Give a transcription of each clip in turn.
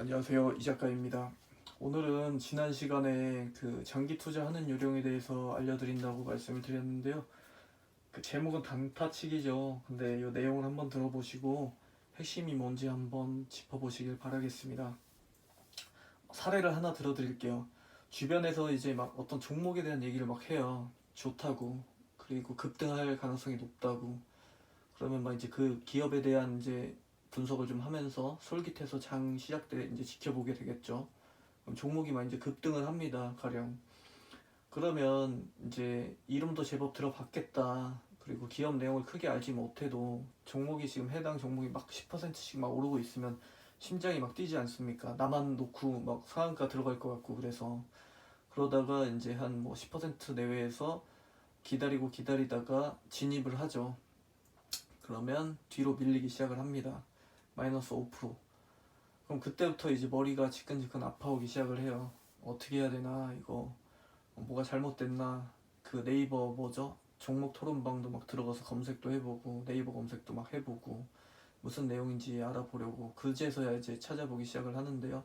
안녕하세요, 이 작가입니다. 오늘은 지난 시간에 그 장기 투자하는 요령에 대해서 알려드린다고 말씀을 드렸는데요. 그 제목은 단타치기죠. 근데 이 내용을 한번 들어보시고 핵심이 뭔지 한번 짚어보시길 바라겠습니다. 사례를 하나 들어드릴게요. 주변에서 이제 막 어떤 종목에 대한 얘기를 막 해요. 좋다고. 그리고 급등할 가능성이 높다고. 그러면 막 이제 그 기업에 대한 이제 분석을 좀 하면서 솔깃해서 장 시작 때 이제 지켜보게 되겠죠. 그럼 종목이 막 이제 급등을 합니다, 가령. 그러면 이제 이름도 제법 들어봤겠다. 그리고 기업 내용을 크게 알지 못해도 종목이 지금 해당 종목이 막 10%씩 막 오르고 있으면 심장이 막 뛰지 않습니까? 나만 놓고 막 상한가 들어갈 것 같고 그래서 그러다가 이제 한 뭐 10% 내외에서 기다리고 기다리다가 진입을 하죠. 그러면 뒤로 밀리기 시작을 합니다. 마이너스 5%. 그럼 그때부터 이제 머리가 지끈지끈 아파오기 시작을 해요. 어떻게 해야 되나, 이거 뭐가 잘못됐나. 그 네이버 뭐죠? 종목 토론방도 막 들어가서 검색도 해보고 네이버 검색도 막 해보고 무슨 내용인지 알아보려고 그제서야 이제 찾아보기 시작을 하는데요.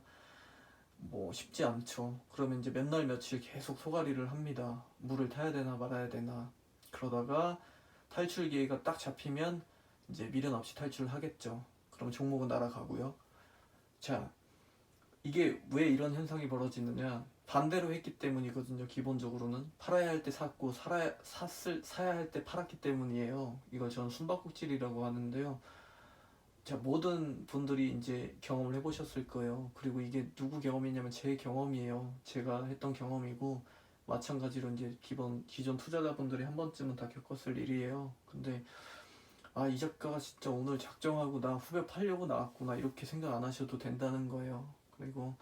뭐 쉽지 않죠. 그러면 이제 몇 날 며칠 계속 소가리를 합니다. 물을 타야 되나 말아야 되나. 그러다가 탈출 기회가 딱 잡히면 이제 미련 없이 탈출을 하겠죠. 그럼 종목은 날아가고요. 자, 이게 왜 이런 현상이 벌어지느냐? 반대로 했기 때문이거든요. 기본적으로는 팔아야 할 때 샀고 사야 할 때 팔았기 때문이에요. 이걸 저는 숨바꼭질이라고 하는데요. 자, 모든 분들이 이제 경험을 해보셨을 거예요. 그리고 이게 누구 경험이냐면 제 경험이에요. 제가 했던 경험이고 마찬가지로 이제 기존 투자자분들이 한 번쯤은 다 겪었을 일이에요. 근데 이 작가가 진짜 오늘 작정하고 나 후배 팔려고 나왔구나 이렇게 생각 안 하셔도 된다는 거예요. 그리고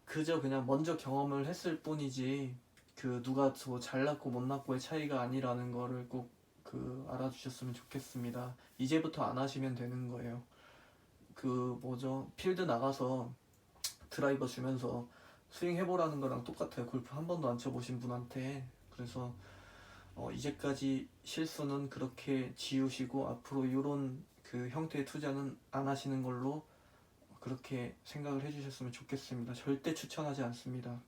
그저 그냥 먼저 경험을 했을 뿐이지 그 누가 더 잘났고 못났고의 차이가 아니라는 거를 꼭 그 알아주셨으면 좋겠습니다. 이제부터 안 하시면 되는 거예요. 그 뭐죠, 필드 나가서 드라이버 주면서 스윙 해보라는 거랑 똑같아요. 골프 한 번도 안 쳐보신 분한테. 그래서 이제까지 실수는 그렇게 지우시고 앞으로 이런 그 형태의 투자는 안 하시는 걸로 그렇게 생각을 해주셨으면 좋겠습니다. 절대 추천하지 않습니다.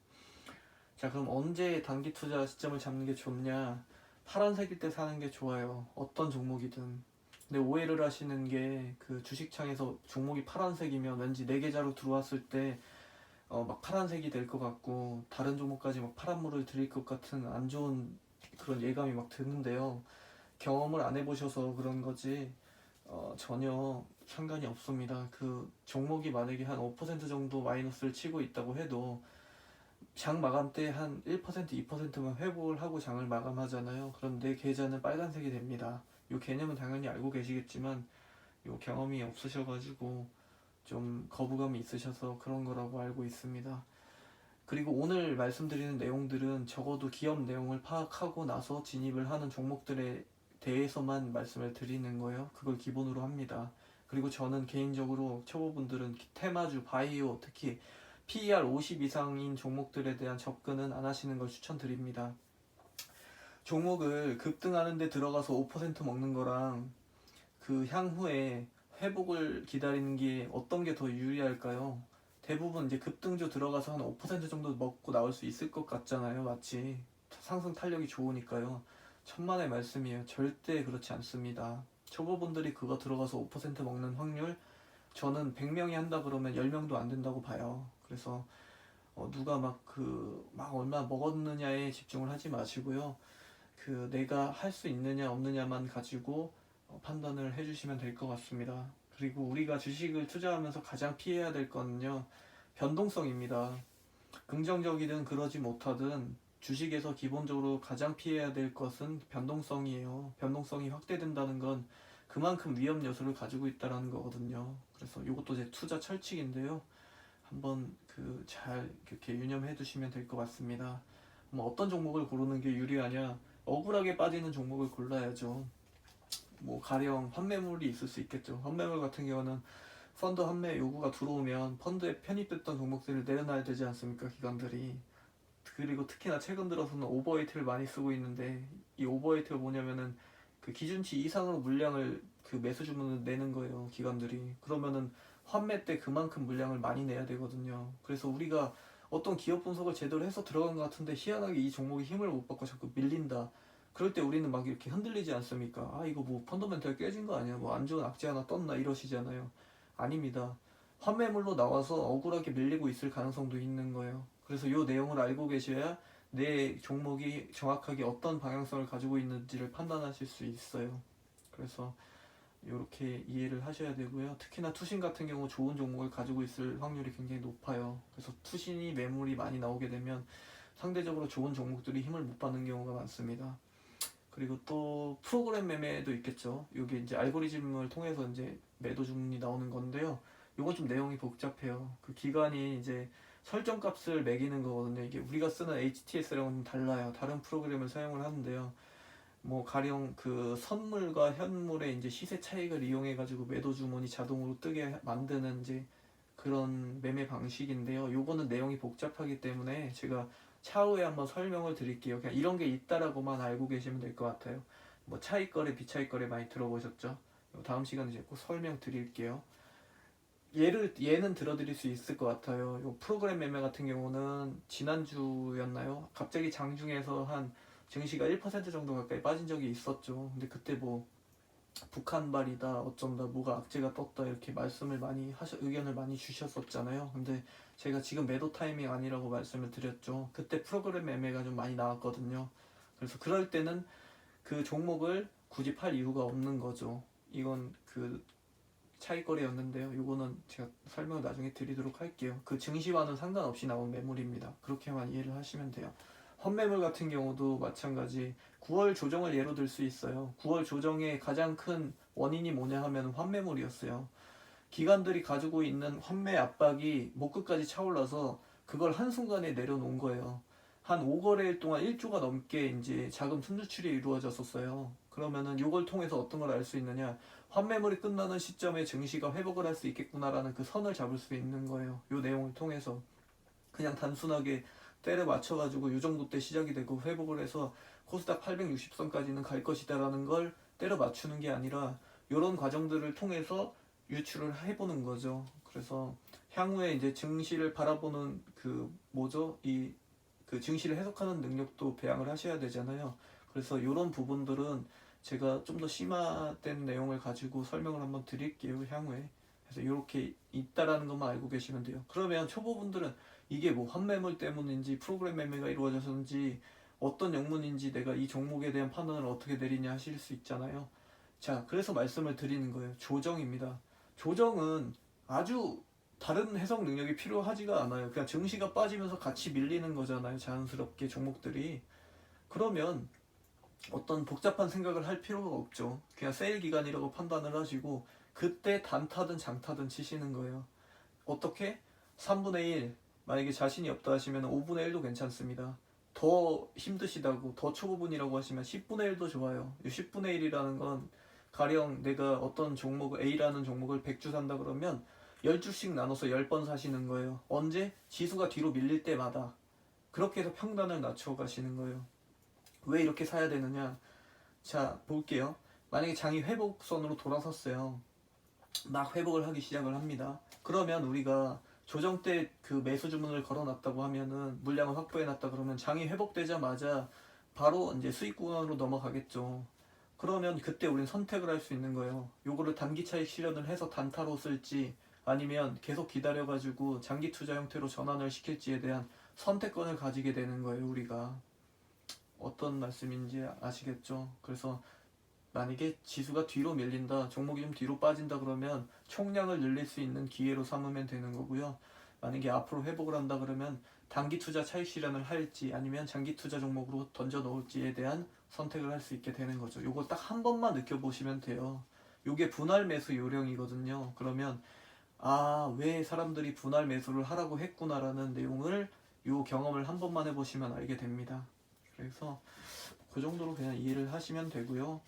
자, 그럼 언제 단기 투자 시점을 잡는 게 좋냐? 파란색일 때 사는 게 좋아요. 어떤 종목이든. 근데 오해를 하시는 게 그 주식창에서 종목이 파란색이면 왠지 내 계좌로 들어왔을 때 막 파란색이 될 것 같고 다른 종목까지 막 파란물을 들일 것 같은 안 좋은 그런 예감이 막 드는데요. 경험을 안 해보셔서 그런 거지 전혀 상관이 없습니다. 그 종목이 만약에 한 5% 정도 마이너스를 치고 있다고 해도 장 마감 때 한 1%, 2%만 회복을 하고 장을 마감하잖아요. 그럼 내 계좌는 빨간색이 됩니다. 이 개념은 당연히 알고 계시겠지만 이 경험이 없으셔가지고 좀 거부감이 있으셔서 그런 거라고 알고 있습니다. 그리고 오늘 말씀드리는 내용들은 적어도 기업 내용을 파악하고 나서 진입을 하는 종목들에 대해서만 말씀을 드리는 거예요. 그걸 기본으로 합니다. 그리고 저는 개인적으로 초보분들은 테마주, 바이오, 특히 PER 50 이상인 종목들에 대한 접근은 안 하시는 걸 추천드립니다. 종목을 급등하는 데 들어가서 5% 먹는 거랑 그 향후에 회복을 기다리는 게 어떤 게 더 유리할까요? 대부분 이제 급등주 들어가서 한 5% 정도 먹고 나올 수 있을 것 같잖아요. 마치 상승 탄력이 좋으니까요. 천만의 말씀이에요. 절대 그렇지 않습니다. 초보분들이 그거 들어가서 5% 먹는 확률, 저는 100명이 한다 그러면 10명도 안 된다고 봐요. 그래서 누가 막 얼마 먹었느냐에 집중을 하지 마시고요. 그 내가 할 수 있느냐 없느냐만 가지고 판단을 해주시면 될 것 같습니다. 그리고 우리가 주식을 투자하면서 가장 피해야 될 거는요, 변동성입니다. 긍정적이든 그러지 못하든 주식에서 기본적으로 가장 피해야 될 것은 변동성이에요. 변동성이 확대된다는 건 그만큼 위험 요소를 가지고 있다는 거거든요. 그래서 이것도 제 투자 철칙인데요. 한번 잘 이렇게 유념해 두시면 될 것 같습니다. 뭐 어떤 종목을 고르는 게 유리하냐? 억울하게 빠지는 종목을 골라야죠. 뭐 가령 환매물이 있을 수 있겠죠. 환매물 같은 경우는 펀드 환매 요구가 들어오면 펀드에 편입됐던 종목들을 내려놔야 되지 않습니까, 기관들이. 그리고 특히나 최근 들어서는 오버웨이트를 많이 쓰고 있는데, 이 오버웨이트가 뭐냐면은 그 기준치 이상으로 물량을 그 매수 주문을 내는 거예요, 기관들이. 그러면은 환매 때 그만큼 물량을 많이 내야 되거든요. 그래서 우리가 어떤 기업 분석을 제대로 해서 들어간 것 같은데 희한하게 이 종목이 힘을 못 받고 자꾸 밀린다. 그럴 때 우리는 막 이렇게 흔들리지 않습니까? 아, 이거 뭐 펀더멘탈 깨진 거 아니야? 뭐 안 좋은 악재 하나 떴나 이러시잖아요. 아닙니다. 환매물로 나와서 억울하게 밀리고 있을 가능성도 있는 거예요. 그래서 이 내용을 알고 계셔야 내 종목이 정확하게 어떤 방향성을 가지고 있는지를 판단하실 수 있어요. 그래서 이렇게 이해를 하셔야 되고요. 특히나 투신 같은 경우 좋은 종목을 가지고 있을 확률이 굉장히 높아요. 그래서 투신이 매물이 많이 나오게 되면 상대적으로 좋은 종목들이 힘을 못 받는 경우가 많습니다. 그리고 또 프로그램 매매도 있겠죠. 이게 이제 알고리즘을 통해서 이제 매도 주문이 나오는 건데요. 이건 좀 내용이 복잡해요. 그 기관이 이제 설정 값을 매기는 거거든요. 이게 우리가 쓰는 HTS랑은 달라요. 다른 프로그램을 사용을 하는데요. 뭐 가령 그 선물과 현물의 이제 시세 차익을 이용해 가지고 매도 주문이 자동으로 뜨게 만드는 이제 그런 매매 방식인데요. 요거는 내용이 복잡하기 때문에 제가 차후에 한번 설명을 드릴게요. 그냥 이런 게 있다라고만 알고 계시면 될 것 같아요. 뭐 차익거래, 비차익거래 많이 들어보셨죠? 다음 시간에 제가 꼭 설명 드릴게요. 예는 들어드릴 수 있을 것 같아요. 요 프로그램 매매 같은 경우는 지난주였나요? 갑자기 장중에서 한 증시가 1% 정도 가까이 빠진 적이 있었죠. 근데 그때 뭐 북한발이다 어쩐다 뭐가 악재가 떴다 이렇게 말씀을 많이 의견을 많이 주셨었잖아요. 근데 제가 지금 매도 타이밍 아니라고 말씀을 드렸죠. 그때 프로그램 매매가 좀 많이 나왔거든요. 그래서 그럴 때는 그 종목을 굳이 팔 이유가 없는 거죠. 이건 그 차익거래였는데요. 이거는 제가 설명을 나중에 드리도록 할게요. 그 증시와는 상관없이 나온 매물입니다. 그렇게만 이해를 하시면 돼요. 헌매물 같은 경우도 마찬가지 9월 조정을 예로 들 수 있어요. 9월 조정의 가장 큰 원인이 뭐냐 하면 환매물이었어요. 기관들이 가지고 있는 환매 압박이 목끝까지 차올라서 그걸 한순간에 내려놓은 거예요. 한 5거래일 동안 1조가 넘게 이제 자금 순유출이 이루어졌었어요. 그러면은 이걸 통해서 어떤 걸 알 수 있느냐? 환매물이 끝나는 시점에 증시가 회복을 할 수 있겠구나라는 그 선을 잡을 수 있는 거예요. 이 내용을 통해서 그냥 단순하게 때려 맞춰가지고 이 정도 때 시작이 되고 회복을 해서 코스닥 860선까지는 갈 것이다라는 걸 때려 맞추는 게 아니라 이런 과정들을 통해서 유출을 해보는 거죠. 그래서 향후에 이제 증시를 바라보는 그 뭐죠? 이 그 증시를 해석하는 능력도 배양을 하셔야 되잖아요. 그래서 이런 부분들은 제가 좀 더 심화된 내용을 가지고 설명을 한번 드릴게요. 향후에. 그래서 이렇게 있다라는 것만 알고 계시면 돼요. 그러면 초보분들은 이게 뭐 환매물 때문인지 프로그램 매매가 이루어져서인지 어떤 영문인지 내가 이 종목에 대한 판단을 어떻게 내리냐 하실 수 있잖아요. 자, 그래서 말씀을 드리는 거예요. 조정입니다. 조정은 아주 다른 해석 능력이 필요하지가 않아요. 그냥 증시가 빠지면서 같이 밀리는 거잖아요. 자연스럽게 종목들이. 그러면 어떤 복잡한 생각을 할 필요가 없죠. 그냥 세일 기간이라고 판단을 하시고 그때 단타든 장타든 치시는 거예요. 어떻게? 3분의 1. 만약에 자신이 없다 하시면 5분의 1도 괜찮습니다. 더 힘드시다고 더 초보분이라고 하시면 10분의 1도 좋아요. 이 10분의 1이라는 건 가령 내가 어떤 종목 A라는 종목을 100주 산다 그러면 10주씩 나눠서 10번 사시는 거예요. 언제? 지수가 뒤로 밀릴 때마다. 그렇게 해서 평단을 낮춰 가시는 거예요. 왜 이렇게 사야 되느냐? 자, 볼게요. 만약에 장이 회복선으로 돌아섰어요. 막 회복을 하기 시작을 합니다. 그러면 우리가 조정 때 그 매수 주문을 걸어놨다고 하면은 물량을 확보해놨다 그러면 장이 회복되자마자 바로 이제 수익 구간으로 넘어가겠죠. 그러면 그때 우리는 선택을 할 수 있는 거예요. 요거를 단기 차익 실현을 해서 단타로 쓸지 아니면 계속 기다려가지고 장기 투자 형태로 전환을 시킬지에 대한 선택권을 가지게 되는 거예요. 우리가 어떤 말씀인지 아시겠죠? 그래서 만약에 지수가 뒤로 밀린다, 종목이 좀 뒤로 빠진다 그러면 총량을 늘릴 수 있는 기회로 삼으면 되는 거고요. 만약에 앞으로 회복을 한다 그러면 단기 투자 차익 실현을 할지 아니면 장기 투자 종목으로 던져 놓을지에 대한 선택을 할 수 있게 되는 거죠. 요거 딱 한 번만 느껴보시면 돼요. 요게 분할 매수 요령이거든요. 그러면 아, 왜 사람들이 분할 매수를 하라고 했구나라는 내용을 요 경험을 한 번만 해보시면 알게 됩니다. 그래서 그 정도로 그냥 이해를 하시면 되고요.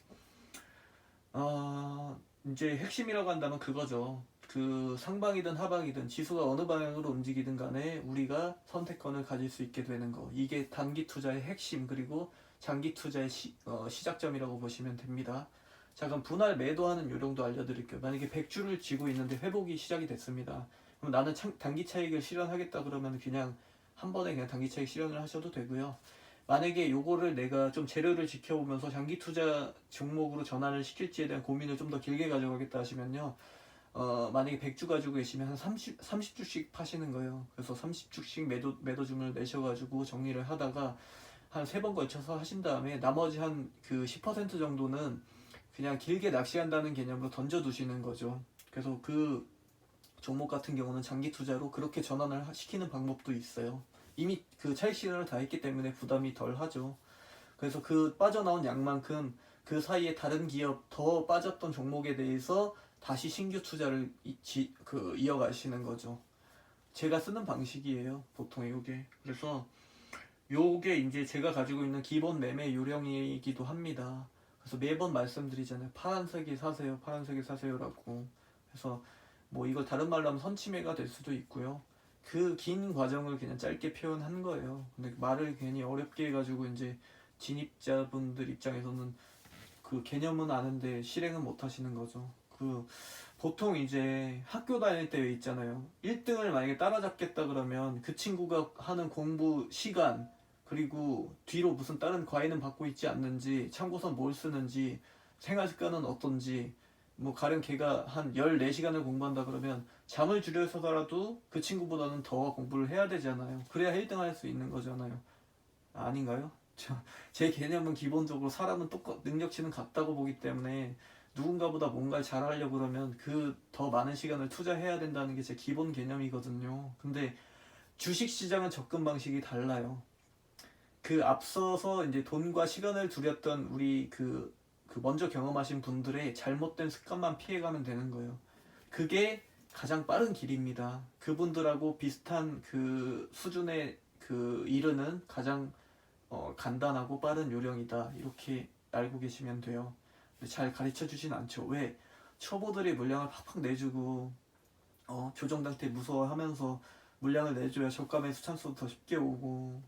이제 핵심이라고 한다면 그거죠. 그 상방이든 하방이든 지수가 어느 방향으로 움직이든 간에 우리가 선택권을 가질 수 있게 되는 거. 이게 단기 투자의 핵심 그리고 장기 투자의 시작점이라고 보시면 됩니다. 자, 그럼 분할 매도하는 요령도 알려드릴게요. 만약에 100주를 쥐고 있는데 회복이 시작이 됐습니다. 그럼 나는 단기 차익을 실현하겠다 그러면 그냥 한 번에 그냥 단기 차익 실현을 하셔도 되고요. 만약에 요거를 내가 좀 재료를 지켜보면서 장기 투자 종목으로 전환을 시킬지에 대한 고민을 좀 더 길게 가져가겠다 하시면요. 만약에 100주 가지고 계시면 한 30주씩 파시는 거예요. 그래서 30주씩 매도 주문을 내셔가지고 정리를 하다가 한 3번 걸쳐서 하신 다음에 나머지 한 그 10% 정도는 그냥 길게 낚시한다는 개념으로 던져두시는 거죠. 그래서 그 종목 같은 경우는 장기 투자로 그렇게 전환을 시키는 방법도 있어요. 이미 그 차익 실현을 다 했기 때문에 부담이 덜 하죠. 그래서 그 빠져나온 양만큼 그 사이에 다른 기업 더 빠졌던 종목에 대해서 다시 신규 투자를 이어가시는 거죠. 제가 쓰는 방식이에요. 보통 요게. 그래서 요게 이제 제가 가지고 있는 기본 매매 요령이기도 합니다. 그래서 매번 말씀드리잖아요. 파란색이 사세요. 파란색이 사세요라고. 그래서 뭐 이걸 다른 말로 하면 선취매가 될 수도 있고요. 그 긴 과정을 그냥 짧게 표현한 거예요. 근데 말을 괜히 어렵게 해가지고 이제 진입자분들 입장에서는 그 개념은 아는데 실행은 못 하시는 거죠. 그 보통 이제 학교 다닐 때 있잖아요. 1등을 만약에 따라잡겠다 그러면 그 친구가 하는 공부 시간 그리고 뒤로 무슨 다른 과외는 받고 있지 않는지 참고서 뭘 쓰는지 생활 습관은 어떤지 뭐 가령 걔가 한 14시간을 공부한다 그러면 잠을 줄여서라도 그 친구보다는 더 공부를 해야 되잖아요. 그래야 1등 할 수 있는 거잖아요. 아닌가요? 제 개념은 기본적으로 사람은 능력치는 같다고 보기 때문에 누군가보다 뭔가를 잘하려고 그러면 그 더 많은 시간을 투자해야 된다는 게 제 기본 개념이거든요. 근데 주식시장은 접근 방식이 달라요. 그 앞서서 이제 돈과 시간을 들였던 우리 그 먼저 경험하신 분들의 잘못된 습관만 피해가면 되는 거예요. 그게 가장 빠른 길입니다. 그분들하고 비슷한 그 수준에 이르는 가장 간단하고 빠른 요령이다. 이렇게 알고 계시면 돼요. 근데 잘 가르쳐 주진 않죠. 왜? 초보들이 물량을 팍팍 내주고 조정당태 무서워하면서 물량을 내줘야 저가 매수 찬스도 더 쉽게 오고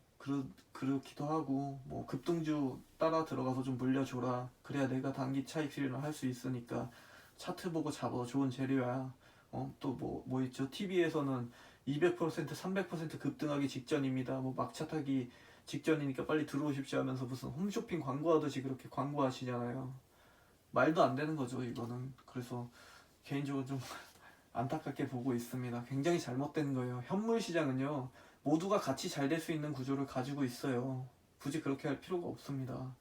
그렇기도 하고 뭐 급등주 따라 들어가서 좀 물려줘라. 그래야 내가 단기 차익 실현을 할 수 있으니까 차트 보고 잡아. 좋은 재료야. 또 뭐 있죠? TV에서는 200% 300% 급등하기 직전입니다. 뭐 막차 타기 직전이니까 빨리 들어오십시오 하면서 무슨 홈쇼핑 광고하듯이 그렇게 광고하시잖아요. 말도 안 되는 거죠, 이거는. 그래서 개인적으로 좀 안타깝게 보고 있습니다. 굉장히 잘못된 거예요. 현물 시장은요, 모두가 같이 잘 될 수 있는 구조를 가지고 있어요. 굳이 그렇게 할 필요가 없습니다.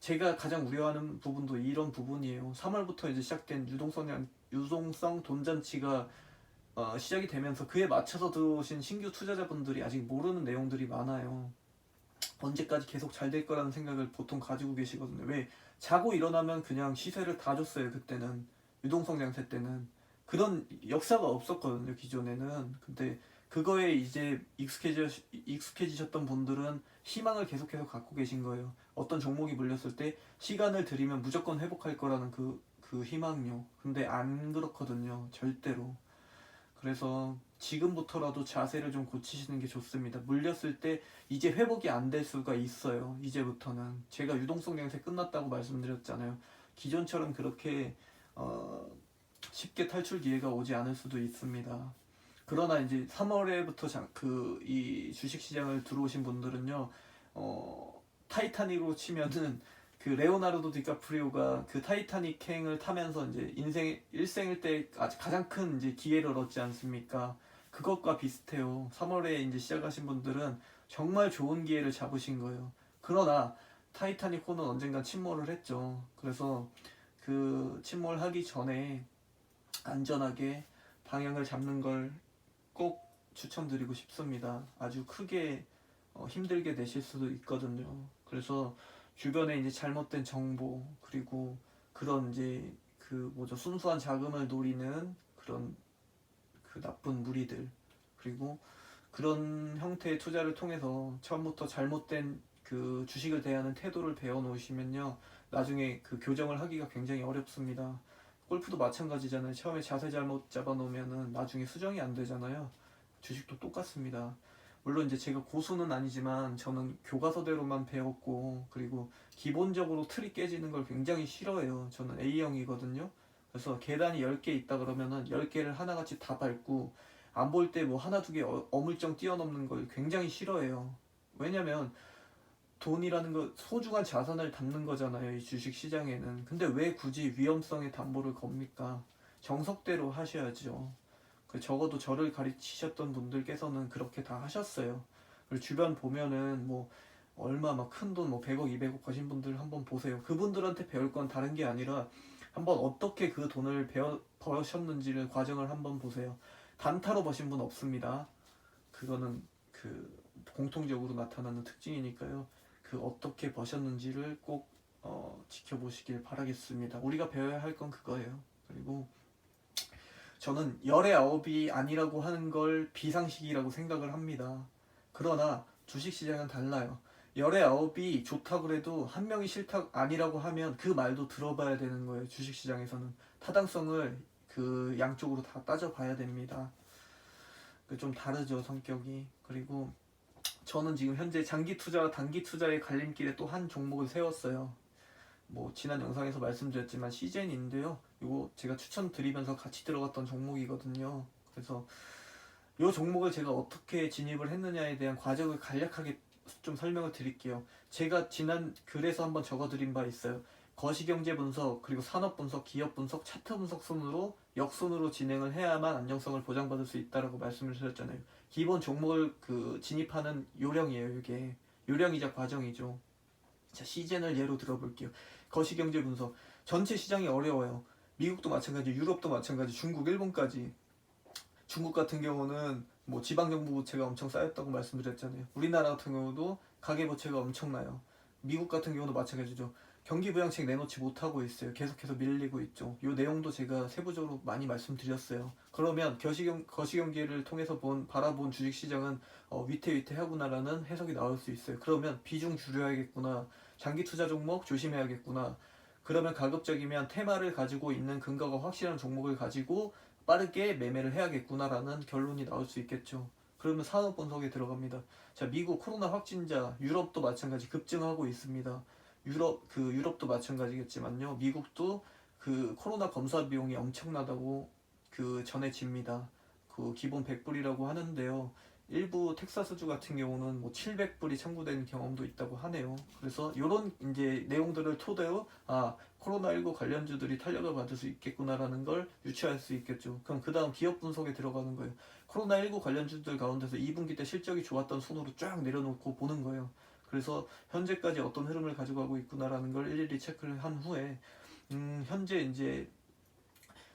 제가 가장 우려하는 부분도 이런 부분이에요. 3월부터 이제 시작된 유동성 돈잔치가 시작이 되면서 그에 맞춰서 들어오신 신규 투자자분들이 아직 모르는 내용들이 많아요. 언제까지 계속 잘 될 거라는 생각을 보통 가지고 계시거든요. 왜? 자고 일어나면 그냥 시세를 다 줬어요. 그때는 유동성 장세 때는 그런 역사가 없었거든요. 기존에는. 근데 그거에 이제 익숙해지셨던 분들은 희망을 계속해서 갖고 계신 거예요. 어떤 종목이 물렸을 때 시간을 들이면 무조건 회복할 거라는 그 희망요. 근데 안 그렇거든요. 절대로. 그래서 지금부터라도 자세를 좀 고치시는 게 좋습니다. 물렸을 때 이제 회복이 안 될 수가 있어요. 이제부터는. 제가 유동성 장세 끝났다고 말씀드렸잖아요. 기존처럼 그렇게 쉽게 탈출 기회가 오지 않을 수도 있습니다. 그러나 이제 3월에부터 이 주식시장을 들어오신 분들은요, 타이타닉으로 치면은 그 레오나르도 디카프리오가 그 타이타닉행을 타면서 이제 일생일 때 가장 큰 이제 기회를 얻지 않습니까? 그것과 비슷해요. 3월에 이제 시작하신 분들은 정말 좋은 기회를 잡으신 거예요. 그러나 타이타닉호는 언젠간 침몰을 했죠. 그래서 그 침몰하기 전에 안전하게 방향을 잡는 걸 꼭 추천드리고 싶습니다. 아주 크게 힘들게 내실 수도 있거든요. 그래서 주변에 이제 잘못된 정보 그리고 그런 이제 순수한 자금을 노리는 그런 그 나쁜 무리들 그리고 그런 형태의 투자를 통해서 처음부터 잘못된 그 주식을 대하는 태도를 배워 놓으시면요 나중에 그 교정을 하기가 굉장히 어렵습니다. 골프도 마찬가지잖아요. 처음에 자세 잘못 잡아 놓으면은 나중에 수정이 안 되잖아요. 주식도 똑같습니다. 물론 이제 제가 고수는 아니지만 저는 교과서대로만 배웠고, 그리고 기본적으로 틀이 깨지는 걸 굉장히 싫어해요. 저는 A형이거든요. 그래서 계단이 10개 있다 그러면은 10개를 하나같이 다 밟고, 안 볼 때 뭐 하나 두 개 어물쩡 뛰어넘는 걸 굉장히 싫어해요. 왜냐면 돈이라는 거 소중한 자산을 담는 거잖아요, 이 주식 시장에는. 근데 왜 굳이 위험성의 담보를 겁니까? 정석대로 하셔야죠. 그 적어도 저를 가르치셨던 분들께서는 그렇게 다 하셨어요. 그리고 주변 보면은 뭐 얼마 막 큰 돈 뭐 100억, 200억 버신 분들 한번 보세요. 그분들한테 배울 건 다른 게 아니라 한번 어떻게 그 돈을 버셨는지를 과정을 한번 보세요. 단타로 버신 분 없습니다. 그거는 그 공통적으로 나타나는 특징이니까요. 그 어떻게 버셨는지를 꼭 지켜보시길 바라겠습니다. 우리가 배워야 할 건 그거예요. 그리고 저는 열의 아홉이 아니라고 하는 걸 비상식이라고 생각을 합니다. 그러나 주식시장은 달라요. 열의 아홉이 좋다고 해도 한 명이 싫다 아니라고 하면 그 말도 들어봐야 되는 거예요. 주식시장에서는 타당성을 그 양쪽으로 다 따져봐야 됩니다. 좀 다르죠, 성격이. 그리고 저는 지금 현재 장기 투자와 단기 투자의 갈림길에 또 한 종목을 세웠어요. 뭐 지난 영상에서 말씀드렸지만 시젠인데요. 이거 제가 추천드리면서 같이 들어갔던 종목이거든요. 그래서 이 종목을 제가 어떻게 진입을 했느냐에 대한 과정을 간략하게 좀 설명을 드릴게요. 제가 지난 글에서 한번 적어드린 바 있어요. 거시경제 분석, 그리고 산업 분석, 기업 분석, 차트 분석 순으로 역순으로 진행을 해야만 안정성을 보장받을 수 있다라고 말씀을 드렸잖아요. 기본 종목을 그 진입하는 요령이에요. 이게 요령이자 과정이죠. 자, 시젠을 예로 들어볼게요. 거시경제 분석. 전체 시장이 어려워요. 미국도 마찬가지, 유럽도 마찬가지, 중국, 일본까지. 중국 같은 경우는 뭐 지방정부부채가 엄청 쌓였다고 말씀드렸잖아요. 우리나라 같은 경우도 가계부채가 엄청나요. 미국 같은 경우도 마찬가지죠. 경기부양책 내놓지 못하고 있어요. 계속해서 밀리고 있죠. 이 내용도 제가 세부적으로 많이 말씀드렸어요. 그러면 거시경제를 통해서 바라본 주식시장은 위태위태하구나라는 해석이 나올 수 있어요. 그러면 비중 줄여야겠구나. 장기 투자 종목 조심해야겠구나. 그러면 가급적이면 테마를 가지고 있는 근거가 확실한 종목을 가지고 빠르게 매매를 해야겠구나라는 결론이 나올 수 있겠죠. 그러면 산업 분석에 들어갑니다. 자, 미국 코로나 확진자, 유럽도 마찬가지 급증하고 있습니다. 유럽도 마찬가지겠지만요. 미국도 그 코로나 검사 비용이 엄청나다고 그 전해집니다. 그 기본 100불이라고 하는데요. 일부 텍사스주 같은 경우는 뭐 700불이 청구된 경험도 있다고 하네요. 그래서 이런 이제 내용들을 토대로 코로나19 관련주들이 탄력을 받을 수 있겠구나라는 걸 유추할 수 있겠죠. 그럼 그 다음 기업 분석에 들어가는 거예요. 코로나19 관련주들 가운데서 2분기 때 실적이 좋았던 순으로 쫙 내려놓고 보는 거예요. 그래서 현재까지 어떤 흐름을 가지고 가고 있구나라는 걸 일일이 체크를 한 후에 현재 이제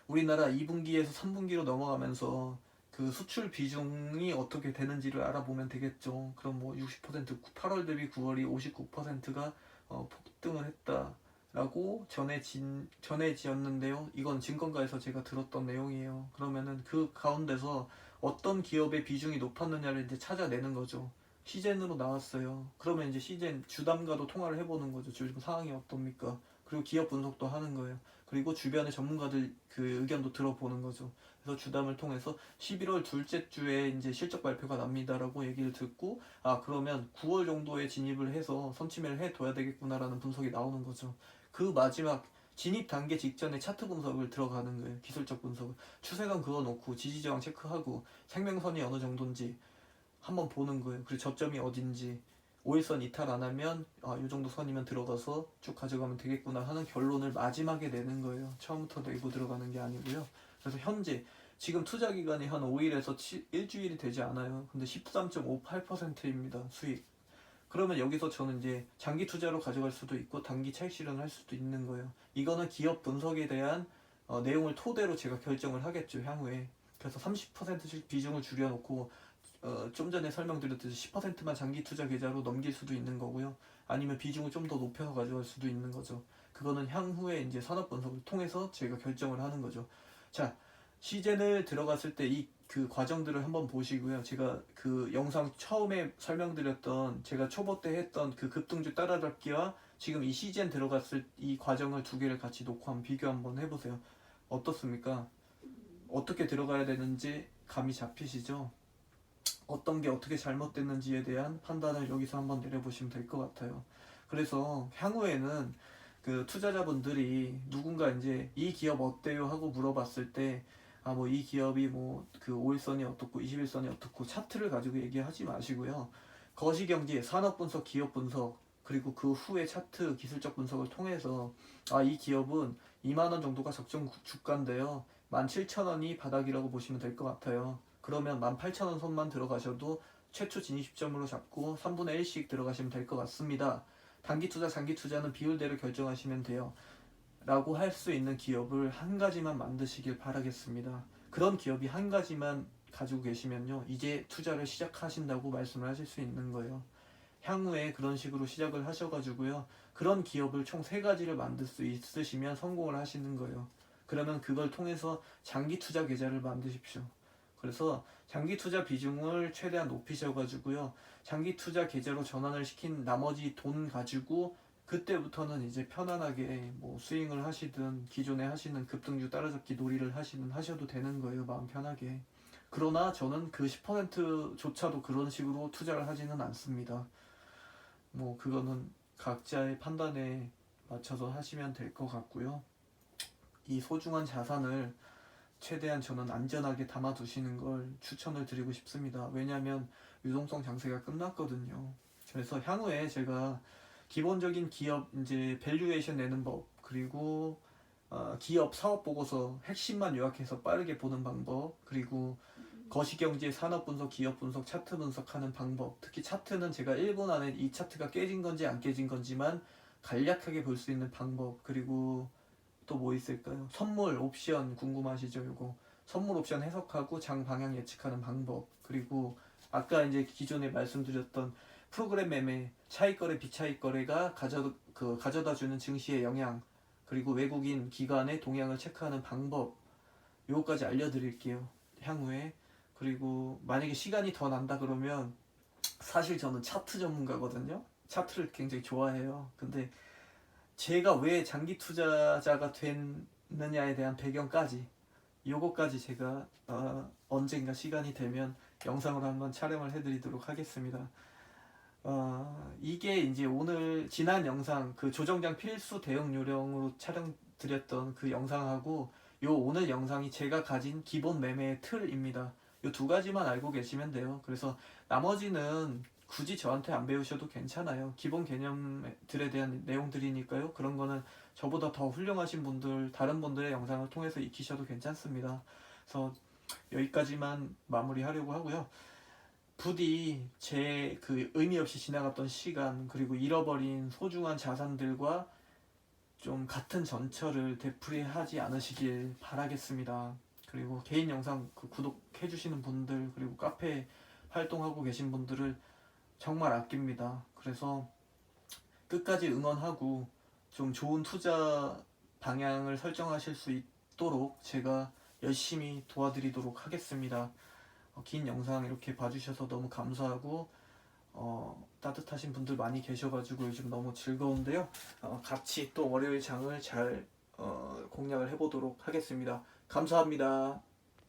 우리나라 2분기에서 3분기로 넘어가면서 그 수출 비중이 어떻게 되는지를 알아보면 되겠죠. 그럼 뭐 60%, 8월 대비 9월이 59%가 폭등을 했다라고 전해지었는데요. 이건 증권가에서 제가 들었던 내용이에요. 그러면은 그 가운데서 어떤 기업의 비중이 높았느냐를 이제 찾아내는 거죠. 시젠으로 나왔어요. 그러면 이제 시젠 주담과도 통화를 해보는 거죠. 지금 상황이 어떻습니까? 그리고 기업 분석도 하는 거예요. 그리고 주변의 전문가들 그 의견도 들어보는 거죠. 그래서 주담을 통해서 11월 둘째 주에 이제 실적 발표가 납니다라고 얘기를 듣고 그러면 9월 정도에 진입을 해서 선침해를 해둬야 되겠구나라는 분석이 나오는 거죠. 그 마지막 진입 단계 직전에 차트 분석을 들어가는 거예요. 기술적 분석을. 추세선 그어놓고 지지저항 체크하고 생명선이 어느 정도인지 한번 보는 거예요. 그리고 저점이 어딘지 5일선 이탈 안 하면 이 정도 선이면 들어가서 쭉 가져가면 되겠구나 하는 결론을 마지막에 내는 거예요. 처음부터 내고 들어가는 게 아니고요. 그래서 현재 지금 투자 기간이 한 5일에서 일주일이 되지 않아요. 근데 13.58%입니다. 수익. 그러면 여기서 저는 이제 장기 투자로 가져갈 수도 있고 단기 차익 실현을 할 수도 있는 거예요. 이거는 기업 분석에 대한 내용을 토대로 제가 결정을 하겠죠, 향후에. 그래서 30%씩 비중을 줄여놓고 좀 전에 설명드렸듯이 10%만 장기 투자 계좌로 넘길 수도 있는 거고요. 아니면 비중을 좀 더 높여서 가져갈 수도 있는 거죠. 그거는 향후에 이제 산업 분석을 통해서 제가 결정을 하는 거죠. 자, 시젠을 들어갔을 때 그 과정들을 한번 보시고요. 제가 그 영상 처음에 설명드렸던 제가 초보 때 했던 그 급등주 따라잡기와 지금 이 시젠 들어갔을 이 과정을 두 개를 같이 놓고 한번 비교 한번 해보세요. 어떻습니까? 어떻게 들어가야 되는지 감이 잡히시죠? 어떤 게 어떻게 잘못됐는지에 대한 판단을 여기서 한번 내려보시면 될 것 같아요. 그래서 향후에는 그 투자자분들이 누군가 이제 이 기업 어때요 하고 물어봤을 때 아 뭐 이 기업이 뭐 그 5일선이 어떻고 21선이 어떻고 차트를 가지고 얘기하지 마시고요. 거시경제, 산업분석, 기업분석 그리고 그 후에 차트 기술적 분석을 통해서 아 이 기업은 2만 원 정도가 적정 주가인데요. 17,000원이 바닥이라고 보시면 될 것 같아요. 그러면 18,000원 선만 들어가셔도 최초 진입 시점으로 잡고 3분의 1씩 들어가시면 될 것 같습니다. 단기 투자, 장기 투자는 비율대로 결정하시면 돼요. 라고 할 수 있는 기업을 한 가지만 만드시길 바라겠습니다. 그런 기업이 한 가지만 가지고 계시면요. 이제 투자를 시작하신다고 말씀을 하실 수 있는 거예요. 향후에 그런 식으로 시작을 하셔가지고요. 그런 기업을 총 3가지를 만들 수 있으시면 성공을 하시는 거예요. 그러면 그걸 통해서 장기 투자 계좌를 만드십시오. 그래서 장기 투자 비중을 최대한 높이셔가지고요. 장기 투자 계좌로 전환을 시킨 나머지 돈 가지고 그때부터는 이제 편안하게 뭐 스윙을 하시든 기존에 하시는 급등주 따라잡기 놀이를 하시든 하셔도 되는 거예요. 마음 편하게. 그러나 저는 그 10%조차도 그런 식으로 투자를 하지는 않습니다. 뭐 그거는 각자의 판단에 맞춰서 하시면 될 것 같고요. 이 소중한 자산을 최대한 저는 안전하게 담아두시는 걸 추천을 드리고 싶습니다. 왜냐하면 유동성 장세가 끝났거든요. 그래서 향후에 제가 기본적인 기업 이제 밸류에이션 내는 법 그리고 기업 사업 보고서 핵심만 요약해서 빠르게 보는 방법 그리고 거시경제 산업 분석, 기업 분석, 차트 분석하는 방법 특히 차트는 제가 1분 안에 이 차트가 깨진 건지 안 깨진 건지만 간략하게 볼 수 있는 방법 그리고 또 뭐 있을까요? 선물 옵션 궁금하시죠? 요거 선물 옵션 해석하고 장 방향 예측하는 방법 그리고 아까 이제 기존에 말씀드렸던 프로그램 매매 차익거래 비차익거래가 가져다주는 증시의 영향 그리고 외국인 기관의 동향을 체크하는 방법 요거까지 알려드릴게요. 향후에 그리고 만약에 시간이 더 난다 그러면 사실 저는 차트 전문가거든요. 차트를 굉장히 좋아해요. 근데 제가 왜 장기 투자자가 됐느냐에 대한 배경까지 요거까지 제가 언젠가 시간이 되면 영상으로 한번 촬영을 해드리도록 하겠습니다. 이게 이제 오늘 지난 영상 그 조정장 필수 대응 요령으로 촬영 드렸던 그 영상하고 요 오늘 영상이 제가 가진 기본 매매의 틀입니다. 요 2가지만 알고 계시면 돼요. 그래서 나머지는 굳이 저한테 안 배우셔도 괜찮아요. 기본 개념들에 대한 내용들이니까요. 그런 거는 저보다 더 훌륭하신 분들, 다른 분들의 영상을 통해서 익히셔도 괜찮습니다. 그래서 여기까지만 마무리하려고 하고요. 부디 제 그 의미 없이 지나갔던 시간 그리고 잃어버린 소중한 자산들과 좀 같은 전철을 되풀이하지 않으시길 바라겠습니다. 그리고 개인 영상 그 구독해 주시는 분들 그리고 카페 활동하고 계신 분들을 정말 아낍니다. 그래서 끝까지 응원하고 좀 좋은 투자 방향을 설정하실 수 있도록 제가 열심히 도와드리도록 하겠습니다. 긴 영상 이렇게 봐주셔서 너무 감사하고 따뜻하신 분들 많이 계셔가지고 요즘 너무 즐거운데요. 같이 또 월요일 장을 잘 공략을 해보도록 하겠습니다. 감사합니다.